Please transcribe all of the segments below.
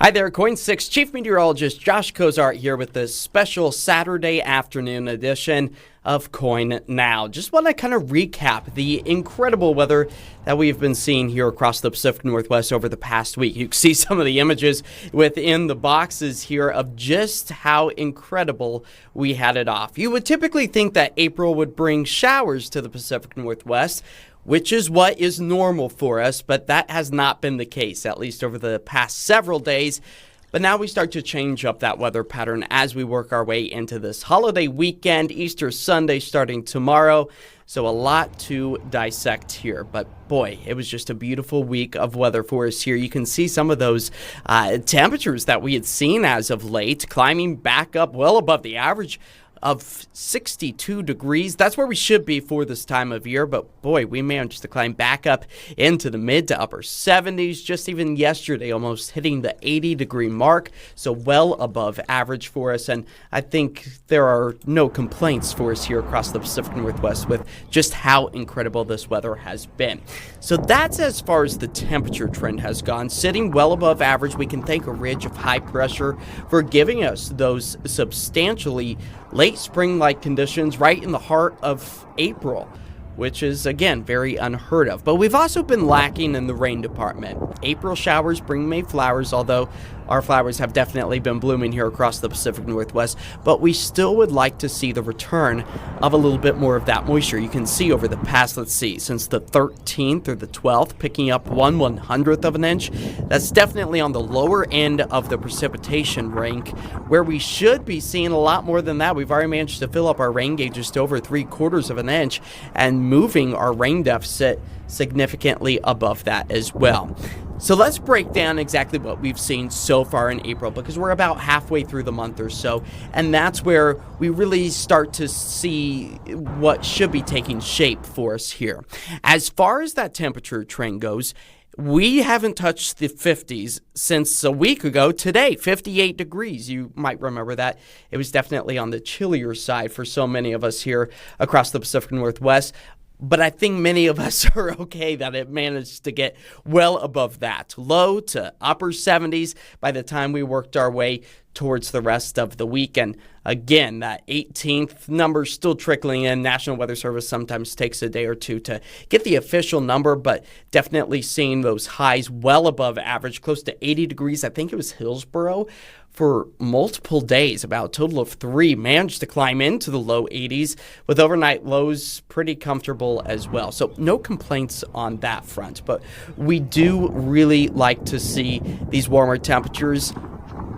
Hi there, KOIN 6 Chief Meteorologist Josh Cozart here with this special Saturday afternoon edition of KOIN Now. Just want to kind of recap the incredible weather that we've been seeing here across the Pacific Northwest over the past week. You can see some of the images within the boxes here of just how incredible we had it off. You would typically think that April would bring showers to the Pacific Northwest, which is what is normal for us, but that has not been the case, at least over the past several days. But now we start to change up that weather pattern as we work our way into this holiday weekend, Easter Sunday starting tomorrow. So a lot to dissect here, but boy, it was just a beautiful week of weather for us here. You can see some of those temperatures that we had seen as of late, climbing back up well above the average of 62 degrees. That's where we should be for this time of year, but boy, we managed to climb back up into the mid to upper 70s, just even yesterday almost hitting the 80-degree mark, so well above average for us, and I think there are no complaints for us here across the Pacific Northwest with just how incredible this weather has been. So that's as far as the temperature trend has gone, sitting well above average. We can thank a ridge of high pressure for giving us those substantially late spring-like conditions right in the heart of April, which is, again, very unheard of. But we've also been lacking in the rain department. April showers bring May flowers, although our flowers have definitely been blooming here across the Pacific Northwest, but we still would like to see the return of a little bit more of that moisture. You can see over the past, since the 13th or the 12th, picking up 1/100th of an inch. That's definitely on the lower end of the precipitation rank, where we should be seeing a lot more than that. We've already managed to fill up our rain gauges to over 3/4 of an inch and moving our rain deficit significantly above that as well. So let's break down exactly what we've seen so far in April, because we're about halfway through the month or so, and that's where we really start to see what should be taking shape for us here. As far as that temperature trend goes, we haven't touched the 50s since a week ago today, 58 degrees. You might remember that. It was definitely on the chillier side for so many of us here across the Pacific Northwest. But I think many of us are okay that it managed to get well above that, low to upper 70s by the time we worked our way towards the rest of the week. And again, that 18th number still trickling in. National Weather Service sometimes takes a day or two to get the official number, but definitely seeing those highs well above average, close to 80 degrees. I think it was Hillsborough for multiple days, about a total of 3, managed to climb into the low 80s with overnight lows pretty comfortable as well. So no complaints on that front, but we do really like to see these warmer temperatures.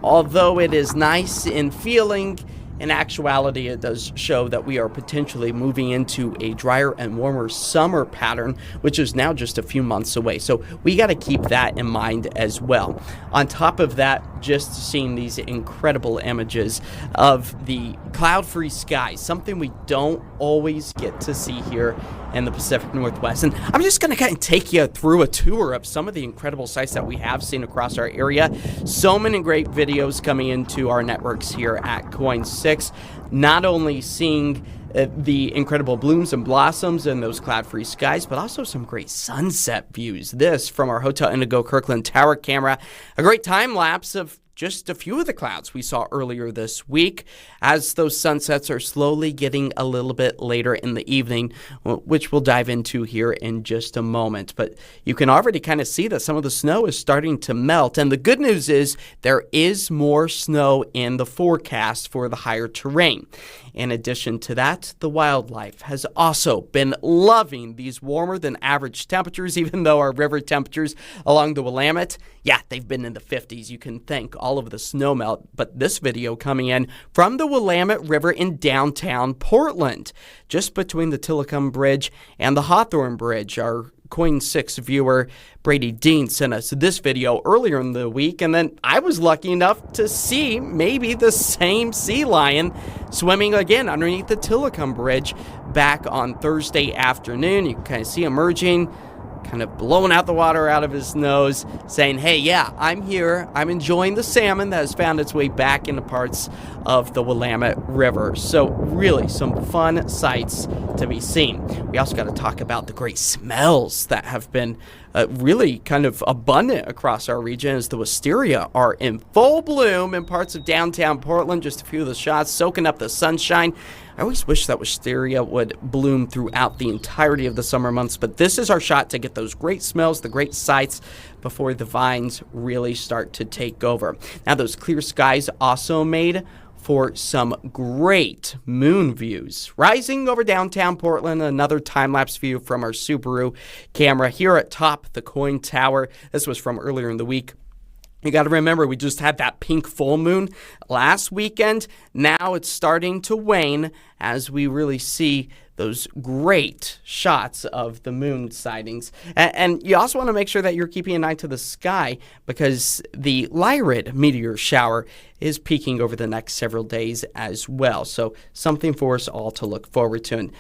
Although it is nice in feeling, in actuality, it does show that we are potentially moving into a drier and warmer summer pattern, which is now just a few months away. So we got to keep that in mind as well. On top of that, just seeing these incredible images of the cloud-free skies, something we don't always get to see here in the Pacific Northwest. And I'm just going to kind of take you through a tour of some of the incredible sights that we have seen across our area. So many great videos coming into our networks here at KOIN 6, not only seeing the incredible blooms and blossoms and those cloud-free skies, but also some great sunset views. This from our Hotel Indigo Kirkland Tower camera, a great time lapse of just a few of the clouds we saw earlier this week as those sunsets are slowly getting a little bit later in the evening, which we'll dive into here in just a moment. But you can already kind of see that some of the snow is starting to melt. And the good news is there is more snow in the forecast for the higher terrain. In addition to that, the wildlife has also been loving these warmer than average temperatures, even though our river temperatures along the Willamette, yeah, they've been in the 50s. You can thank all of the snow melt. But this video coming in from the Willamette River in downtown Portland, just between the Tillicum Bridge and the Hawthorne Bridge. Our KOIN 6 viewer Brady Dean sent us this video earlier in the week, and then I was lucky enough to see maybe the same sea lion swimming again underneath the Tillicum Bridge back on Thursday afternoon. You can kind of see emerging kind of blowing out the water out of his nose, saying, hey, yeah, I'm here. I'm enjoying the salmon that has found its way back into parts of the Willamette River. So really some fun sights to be seen. We also got to talk about the great smells that have been really kind of abundant across our region as the wisteria are in full bloom in parts of downtown Portland. Just a few of the shots soaking up the sunshine. I always wish that wisteria would bloom throughout the entirety of the summer months, but this is our shot to get those great smells, the great sights before the vines really start to take over. Now, those clear skies also made for some great moon views. Rising over downtown Portland, another time-lapse view from our Subaru camera here at top the KOIN Tower. This was from earlier in the week. You got to remember, we just had that pink full moon last weekend. Now it's starting to wane as we really see those great shots of the moon sightings. And you also want to make sure that you're keeping an eye to the sky because the Lyrid meteor shower is peaking over the next several days as well. So something for us all to look forward to. And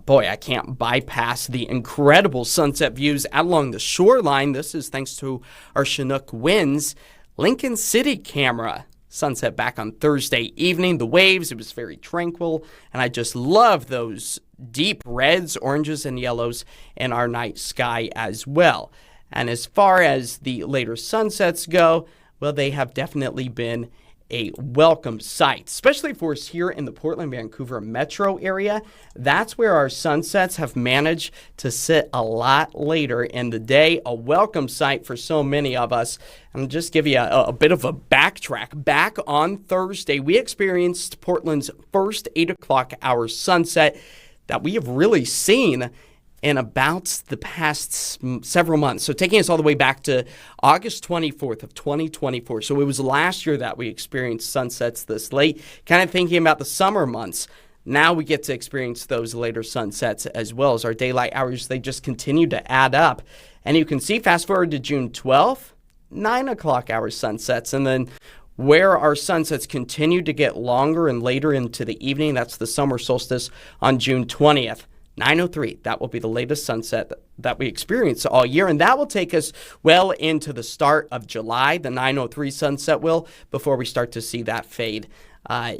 boy, I can't bypass the incredible sunset views out along the shoreline. This is thanks to our Chinook Winds Lincoln City camera. Sunset back on Thursday evening. The waves, it was very tranquil. And I just love those deep reds, oranges, and yellows in our night sky as well. And as far as the later sunsets go, well, they have definitely been a welcome sight, especially for us here in the Portland-Vancouver metro area. That's where our sunsets have managed to sit a lot later in the day. A welcome sight for so many of us. And just give you a bit of a backtrack. Back on Thursday, we experienced Portland's first 8 o'clock hour sunset that we have really seen in about the past several months. So taking us all the way back to August 24th of 2024. So it was last year that we experienced sunsets this late. Kind of thinking about the summer months. Now we get to experience those later sunsets as well as our daylight hours. They just continue to add up. And you can see, fast forward to June 12th, 9 o'clock hour sunsets. And then where our sunsets continue to get longer and later into the evening, that's the summer solstice on June 20th. 9:03, that will be the latest sunset that we experience all year, and that will take us well into the start of July. The 9:03 sunset will, before we start to see that fade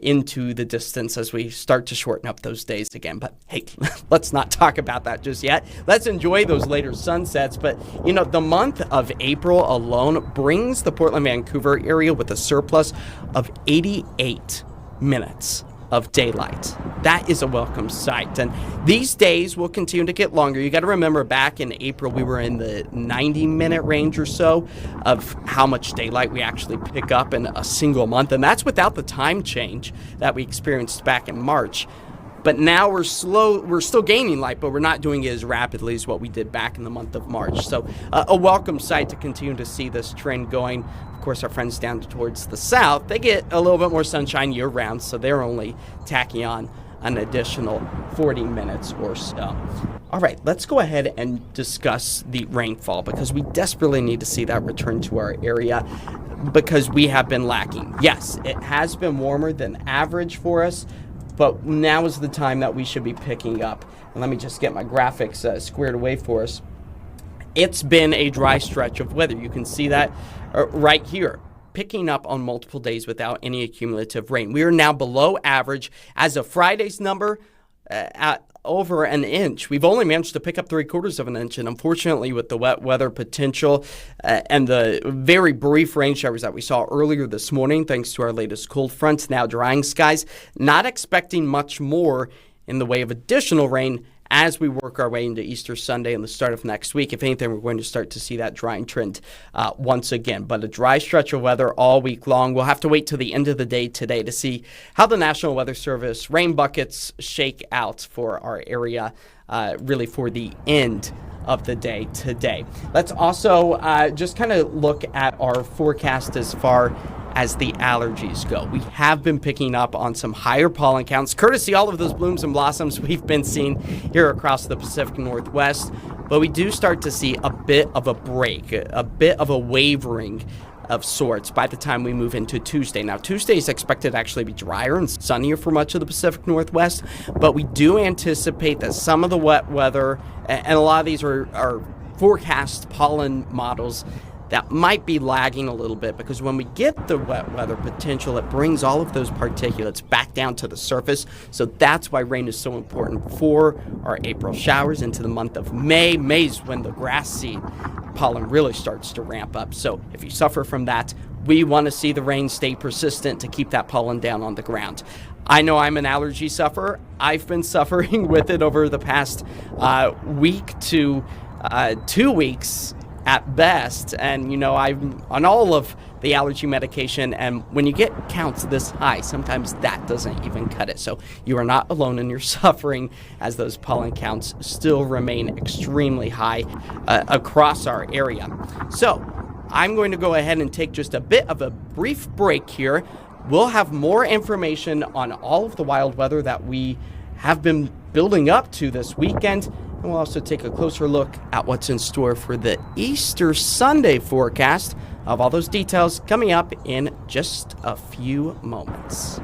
into the distance as we start to shorten up those days again. But hey, let's not talk about that just yet. Let's enjoy those later sunsets. But, you know, the month of April alone brings the Portland-Vancouver area with a surplus of 88 minutes of daylight. That is a welcome sight. And these days will continue to get longer. You got to remember, back in April, we were in the 90-minute range or so of how much daylight we actually pick up in a single month. And that's without the time change that we experienced back in March. But now we're still gaining light, but we're not doing it as rapidly as what we did back in the month of March. So a welcome sight to continue to see this trend going. Of course, our friends down towards the south, they get a little bit more sunshine year-round, so they're only tacking on an additional 40 minutes or so. All right, let's go ahead and discuss the rainfall because we desperately need to see that return to our area because we have been lacking. Yes, it has been warmer than average for us, but now is the time that we should be picking up. And let me just get my graphics squared away for us. It's been a dry stretch of weather. You can see that right here, picking up on multiple days without any accumulative rain. We are now below average as of Friday's number at over an inch. We've only managed to pick up 3/4 of an inch, and unfortunately with the wet weather potential and the very brief rain showers that we saw earlier this morning, thanks to our latest cold fronts, now drying skies, not expecting much more in the way of additional rain as we work our way into Easter Sunday and the start of next week. If anything, we're going to start to see that drying trend once again. But a dry stretch of weather all week long. We'll have to wait till the end of the day today to see how the National Weather Service rain buckets shake out for our area, really for the end of the day today. Let's also just kind of look at our forecast as far as the allergies go. We have been picking up on some higher pollen counts, courtesy all of those blooms and blossoms we've been seeing here across the Pacific Northwest. But we do start to see a bit of a break, a bit of a wavering of sorts by the time we move into Tuesday. Now, Tuesday is expected to actually be drier and sunnier for much of the Pacific Northwest, but we do anticipate that some of the wet weather, and a lot of these are forecast pollen models that might be lagging a little bit, because when we get the wet weather potential, it brings all of those particulates back down to the surface. So that's why rain is so important for our April showers into the month of May. May is when the grass seed pollen really starts to ramp up. So if you suffer from that, we want to see the rain stay persistent to keep that pollen down on the ground. I know I'm an allergy sufferer. I've been suffering with it over the past week to 2 weeks at best, and I'm on all of the allergy medication, and when you get counts this high, sometimes that doesn't even cut it. So you are not alone in your suffering, as those pollen counts still remain extremely high across our area. So I'm going to go ahead and take just a bit of a brief break here. We'll have more information on all of the wild weather that we have been building up to this weekend. And we'll also take a closer look at what's in store for the Easter Sunday forecast. Of all those details coming up in just a few moments.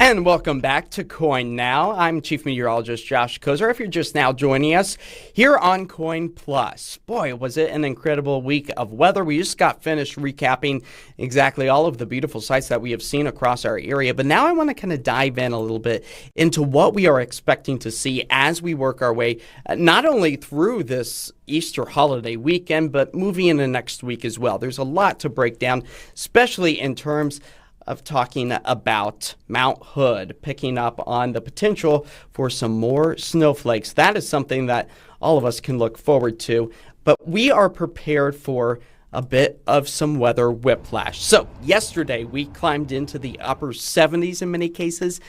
And welcome back to KOIN Now. I'm Chief Meteorologist Josh Cozart. If you're just now joining us here on KOIN Plus. Boy, was it an incredible week of weather. We just got finished recapping exactly all of the beautiful sights that we have seen across our area. But now I want to kind of dive in a little bit into what we are expecting to see as we work our way not only through this Easter holiday weekend, but moving into next week as well. There's a lot to break down, especially in terms of talking about Mount Hood, picking up on the potential for some more snowflakes. That is something that all of us can look forward to, but we are prepared for a bit of some weather whiplash. So yesterday we climbed into the upper 70s in many cases.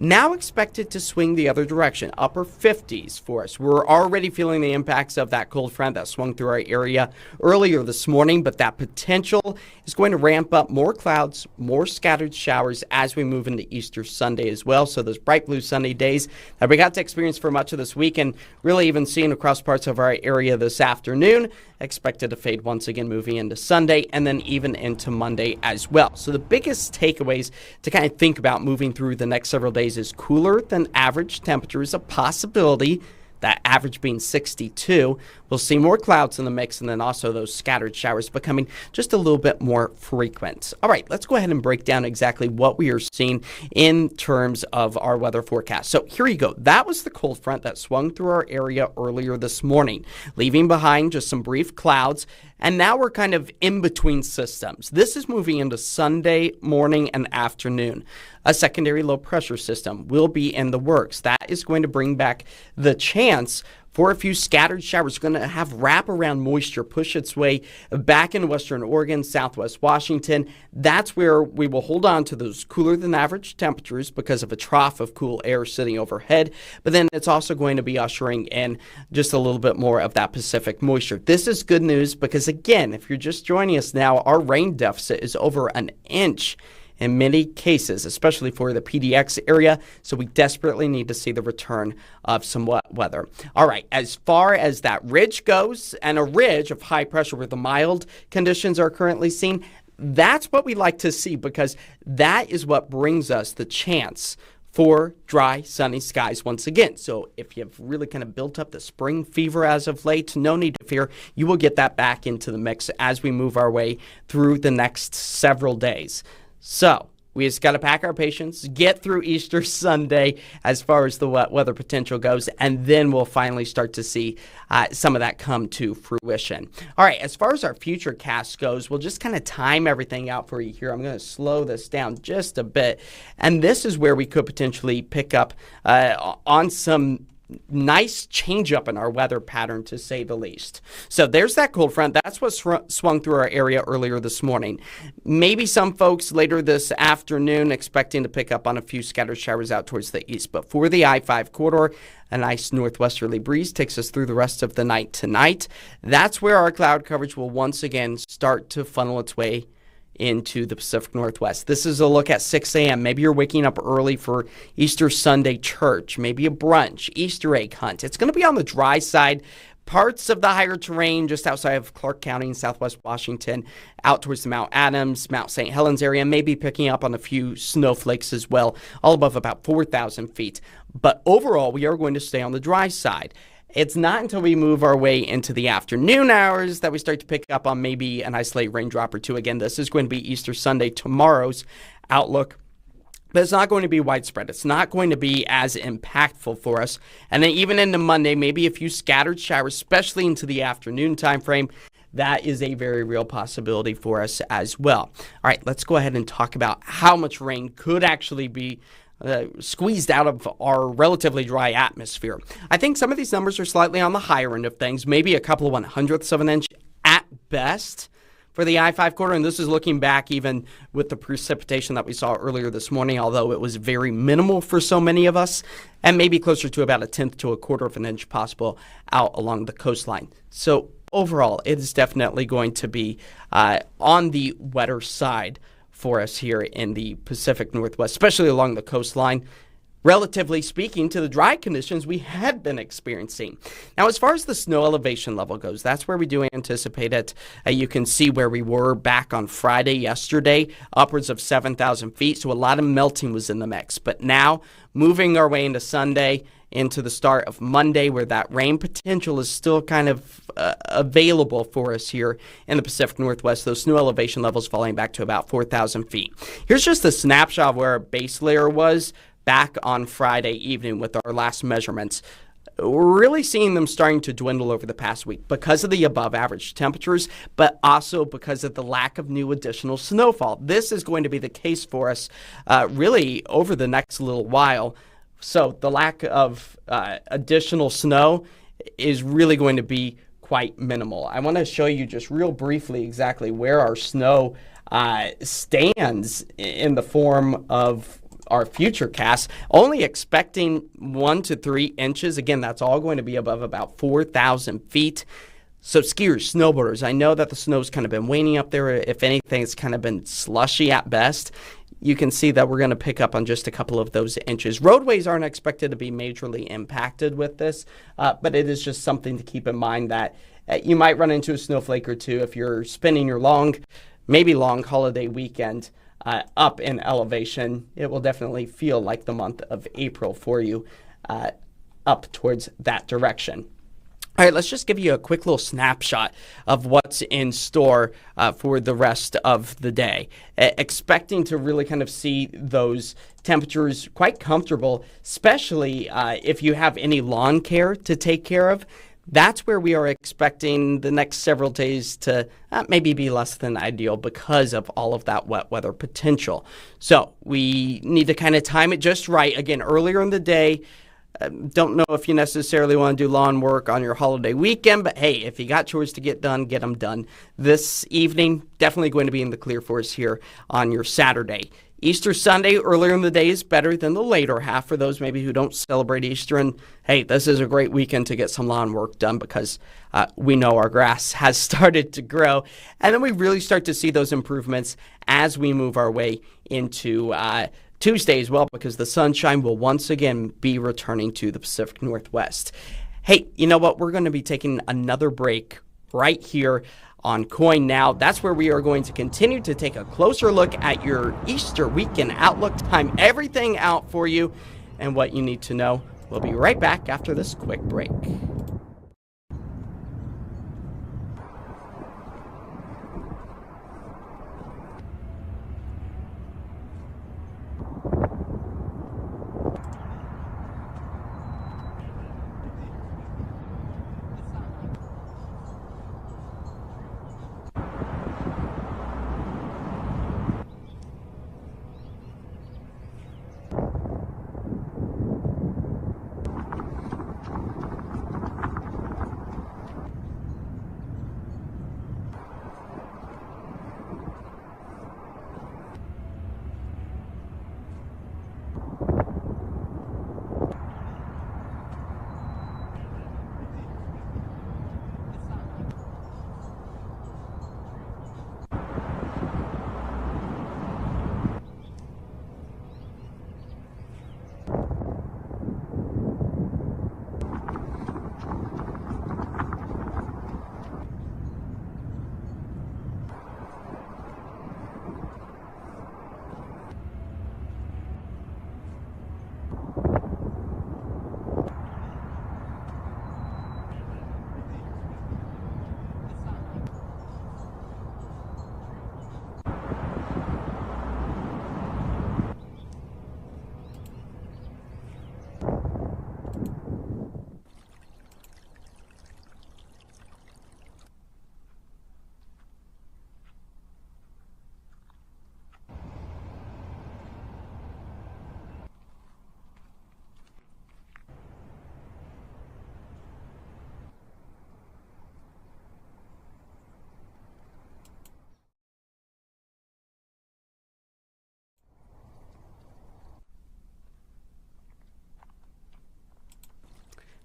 Now expected to swing the other direction, upper 50s for us. We're already feeling the impacts of that cold front that swung through our area earlier this morning, but that potential is going to ramp up more clouds, more scattered showers as we move into Easter Sunday as well. So those bright blue sunny days that we got to experience for much of this week, and really even seeing across parts of our area this afternoon, expected to fade once again moving into Sunday and then even into Monday as well. So the biggest takeaways to kind of think about moving through the next several days is cooler than average temperatures, a possibility, that average being 62. We'll see more clouds in the mix, and then also those scattered showers becoming just a little bit more frequent. All right, let's go ahead and break down exactly what we are seeing in terms of our weather forecast. So here you go. That was the cold front that swung through our area earlier this morning, leaving behind just some brief clouds. And now we're kind of in between systems. This is moving into Sunday morning and afternoon. A secondary low pressure system will be in the works. That is going to bring back the chance for a few scattered showers. Going to have wraparound moisture push its way back into western Oregon, southwest Washington. That's where we will hold on to those cooler than average temperatures because of a trough of cool air sitting overhead. But then it's also going to be ushering in just a little bit more of that Pacific moisture. This is good news because, again, if you're just joining us now, our rain deficit is over an inch in many cases, especially for the PDX area. So we desperately need to see the return of some wet weather. All right, as far as that ridge goes, and a ridge of high pressure where the mild conditions are currently seen, that's what we like to see because that is what brings us the chance for dry, sunny skies once again. So if you've really kind of built up the spring fever as of late, no need to fear. You will get that back into the mix as we move our way through the next several days. So we just got to pack our patience, get through Easter Sunday as far as the wet weather potential goes, and then we'll finally start to see some of that come to fruition. All right, as far as our future cast goes, we'll just kind of time everything out for you here. I'm going to slow this down just a bit, and this is where we could potentially pick up on some nice change up in our weather pattern, to say the least. So there's that cold front. That's what swung through our area earlier this morning. Maybe some folks later this afternoon expecting to pick up on a few scattered showers out towards the east. But for the I-5 corridor, a nice northwesterly breeze takes us through the rest of the night tonight. That's where our cloud coverage will once again start to funnel its way into the Pacific Northwest. This is a look at 6 a.m. Maybe you're waking up early for Easter Sunday church, maybe a brunch, Easter egg hunt. It's going to be on the dry side. Parts of the higher terrain just outside of Clark County in southwest Washington, out towards the Mount Adams, Mount St. Helens area, maybe picking up on a few snowflakes as well, all above about 4,000 feet. But overall, we are going to stay on the dry side. It's not until we move our way into the afternoon hours that we start to pick up on maybe an isolated raindrop or two. Again, this is going to be Easter Sunday, tomorrow's outlook. But it's not going to be widespread. It's not going to be as impactful for us. And then even into Monday, maybe a few scattered showers, especially into the afternoon time frame. That is a very real possibility for us as well. All right, let's go ahead and talk about how much rain could actually be squeezed out of our relatively dry atmosphere. I think some of these numbers are slightly on the higher end of things, maybe a couple of 1/100ths of an inch at best for the I-5 corridor, and this is looking back even with the precipitation that we saw earlier this morning, although it was very minimal for so many of us, and maybe closer to about 1/10 to 1/4 of an inch possible out along the coastline. So overall, it is definitely going to be on the wetter side for us here in the Pacific Northwest, especially along the coastline, relatively speaking to the dry conditions we had been experiencing. Now, as far as the snow elevation level goes, that's where we do anticipate it. You can see where we were back on Friday yesterday, upwards of 7,000 feet, so a lot of melting was in the mix. But now, moving our way into Sunday, into the start of Monday, where that rain potential is still kind of available for us here in the Pacific Northwest, those snow elevation levels falling back to about 4,000 feet. Here's just a snapshot of where our base layer was back on Friday evening with our last measurements. We're really seeing them starting to dwindle over the past week because of the above average temperatures, but also because of the lack of new additional snowfall. This is going to be the case for us really over the next little while. So the lack of additional snow is really going to be quite minimal. I want to show you just real briefly exactly where our snow stands in the form of our future cast, only expecting 1 to 3 inches. Again, that's all going to be above about 4,000 feet. So skiers, snowboarders, I know that the snow's kind of been waning up there. If anything, it's kind of been slushy at best. You can see that we're going to pick up on just a couple of those inches. Roadways aren't expected to be majorly impacted with this, but it is just something to keep in mind that you might run into a snowflake or two if you're spending your maybe long holiday weekend up in elevation. It will definitely feel like the month of April for you up towards that direction. All right, let's just give you a quick little snapshot of what's in store for the rest of the day. Expecting to really kind of see those temperatures quite comfortable, especially if you have any lawn care to take care of. That's where we are expecting the next several days to maybe be less than ideal because of all of that wet weather potential. So we need to kind of time it just right. Again, earlier in the day, don't know if you necessarily want to do lawn work on your holiday weekend, but hey, if you got chores to get done, get them done. This evening, definitely going to be in the clear for us here on your Saturday. Easter Sunday, earlier in the day, is better than the later half for those maybe who don't celebrate Easter. And hey, this is a great weekend to get some lawn work done because we know our grass has started to grow. And then we really start to see those improvements as we move our way into Tuesday as well, because the sunshine will once again be returning to the Pacific Northwest. Hey, you know what? We're going to be taking another break right here on KOIN Now. That's where we are going to continue to take a closer look at your Easter weekend outlook, time everything out for you and what you need to know. We'll be right back after this quick break.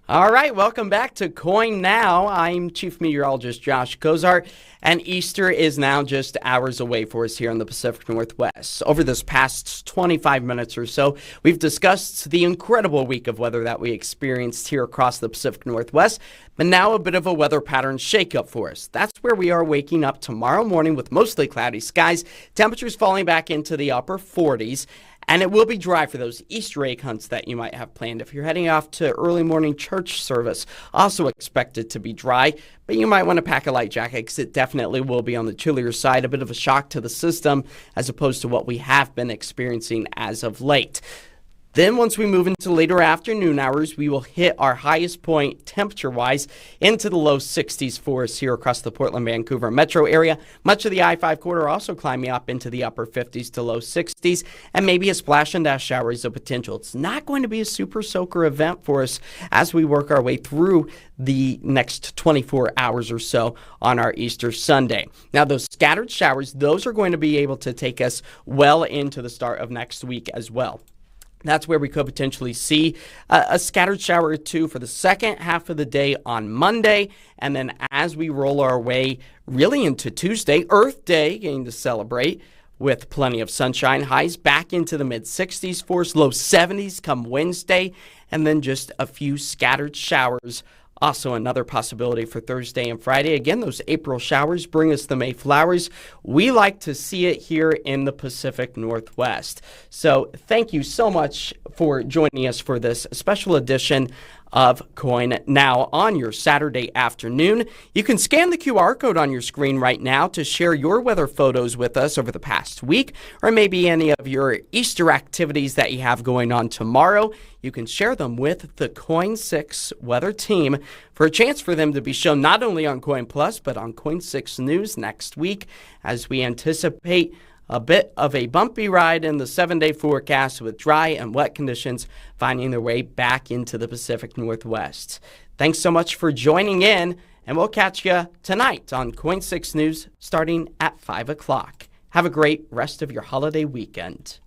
All right, welcome back to KOIN Now. I'm Chief Meteorologist Josh Cozart, and Easter is now just hours away for us here in the Pacific Northwest. Over this past 25 minutes or so, we've discussed the incredible week of weather that we experienced here across the Pacific Northwest, but now a bit of a weather pattern shakeup for us. That's where we are waking up tomorrow morning with mostly cloudy skies, temperatures falling back into the upper 40s. And it will be dry for those Easter egg hunts that you might have planned. If you're heading off to early morning church service, also expected to be dry, but you might want to pack a light jacket because it definitely will be on the chillier side, a bit of a shock to the system as opposed to what we have been experiencing as of late. Then once we move into later afternoon hours, we will hit our highest point temperature-wise into the low 60s for us here across the Portland-Vancouver metro area. Much of the I-5 corridor also climbing up into the upper 50s to low 60s, and maybe a splash and dash shower is a potential. It's not going to be a super soaker event for us as we work our way through the next 24 hours or so on our Easter Sunday. Now, those scattered showers, those are going to be able to take us well into the start of next week as well. That's where we could potentially see a scattered shower or two for the second half of the day on Monday. And then as we roll our way really into Tuesday, Earth Day, getting to celebrate with plenty of sunshine, highs back into the mid-60s for us, low 70s come Wednesday, and then just a few scattered showers. Also, another possibility for Thursday and Friday. Again, those April showers bring us the May flowers. We like to see it here in the Pacific Northwest. So thank you so much for joining us for this special edition of KOIN Now on your Saturday afternoon. You can scan the QR code on your screen right now to share your weather photos with us over the past week, or maybe any of your Easter activities that you have going on tomorrow. You can share them with the KOIN 6 weather team for a chance for them to be shown not only on KOIN Plus, but on KOIN 6 News next week as we anticipate a bit of a bumpy ride in the 7-day forecast with dry and wet conditions finding their way back into the Pacific Northwest. Thanks so much for joining in, and we'll catch you tonight on KOIN 6 News starting at 5 o'clock. Have a great rest of your holiday weekend.